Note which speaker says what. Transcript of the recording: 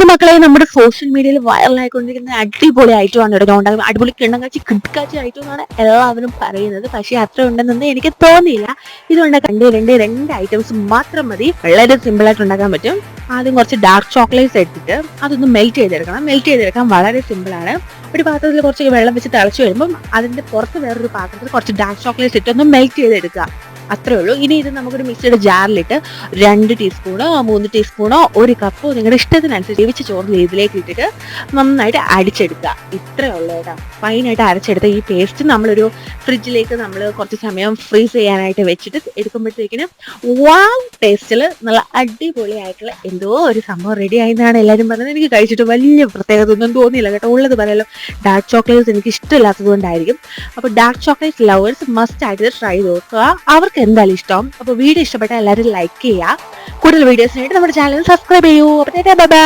Speaker 1: മക്കളെ നമ്മുടെ സോഷ്യൽ മീഡിയയിൽ വൈറലായിക്കൊണ്ടിരിക്കുന്ന അടിപൊളി ഐറ്റമാണ് കേട്ടോ. ഉണ്ടാകും അടിപൊളി കിണ്ണങ്കാച്ചി കിടക്കാച്ചി ഐറ്റം എന്നാണ് എല്ലാവരും പറയുന്നത്. പക്ഷേ അത്ര ഉണ്ടെന്നൊന്നും എനിക്ക് തോന്നിയില്ല. ഇതുകൊണ്ട് രണ്ട് ഐറ്റംസ് മാത്രം മതി, വളരെ സിമ്പിൾ ആയിട്ട് ഉണ്ടാക്കാൻ പറ്റും. ആദ്യം കുറച്ച് ഡാർക്ക് ചോക്ലേറ്റ്സ് എടുത്തിട്ട് അതൊന്ന് മെൽറ്റ് ചെയ്തെടുക്കണം. മെൽറ്റ് ചെയ്തെടുക്കാൻ വളരെ സിമ്പിൾ ആണ്. ഒരു പാത്രത്തിൽ കുറച്ച് വെള്ളം വെച്ച് തിളച്ച് വരുമ്പം അതിന്റെ പുറത്ത് വേറൊരു പാത്രത്തിൽ കുറച്ച് ഡാർക്ക് ചോക്ലേറ്റ്സ് ഇട്ടൊന്ന് മെൽറ്റ് ചെയ്തെടുക്കുക. അത്രേ ഉള്ളൂ. ഇനി ഇത് നമുക്കൊരു മിക്സിയുടെ ജാറിലിട്ട് 2 ടീസ്പൂണോ 3 ടീസ്പൂണോ 1 കപ്പോ നിങ്ങളുടെ ഇഷ്ടത്തിനനുസരിച്ച് വേവിച്ച ചോറ് ഇതിലേക്ക് ഇട്ടിട്ട് നന്നായിട്ട് അടിച്ചെടുക്കുക. ഇത്രേ ഉള്ളൂ കേട്ടോ. ഫൈനായിട്ട് അരച്ചെടുത്ത ഈ പേസ്റ്റ് നമ്മളൊരു ഫ്രിഡ്ജിലേക്ക് നമ്മൾ കുറച്ച് സമയം ഫ്രീസ് ചെയ്യാനായിട്ട് വെച്ചിട്ട് എടുക്കുമ്പോഴത്തേക്കിന് ടേസ്റ്റിൽ നല്ല അടിപൊളിയായിട്ടുള്ള എന്തോ ഒരു സംഭവം റെഡി ആയെന്നാണ് എല്ലാവരും പറഞ്ഞത്. എനിക്ക് കഴിച്ചിട്ട് വലിയ പ്രത്യേകത ഒന്നും തോന്നിയില്ല കേട്ടോ. ഉള്ളത് പറയാലോ, ഡാർക്ക് ചോക്ലേറ്റ്സ് എനിക്ക് ഇഷ്ടമില്ലാത്തത് കൊണ്ടായിരിക്കും. അപ്പോൾ ഡാർക്ക് ചോക്ലേറ്റ് ലവേഴ്സ് മസ്റ്റ് ആയിട്ട് ട്രൈ നോക്കുക. അവർക്ക് എന്തായാലും ഇഷ്ടം. അപ്പോൾ വീഡിയോ ഇഷ്ടപ്പെട്ടാൽ എല്ലാവരും ലൈക്ക് ചെയ്യുക. കൂടുതൽ വീഡിയോസിനായിട്ട് നമ്മുടെ ചാനൽ സബ്സ്ക്രൈബ് ചെയ്യൂ. അപ്പോൾ ബൈ.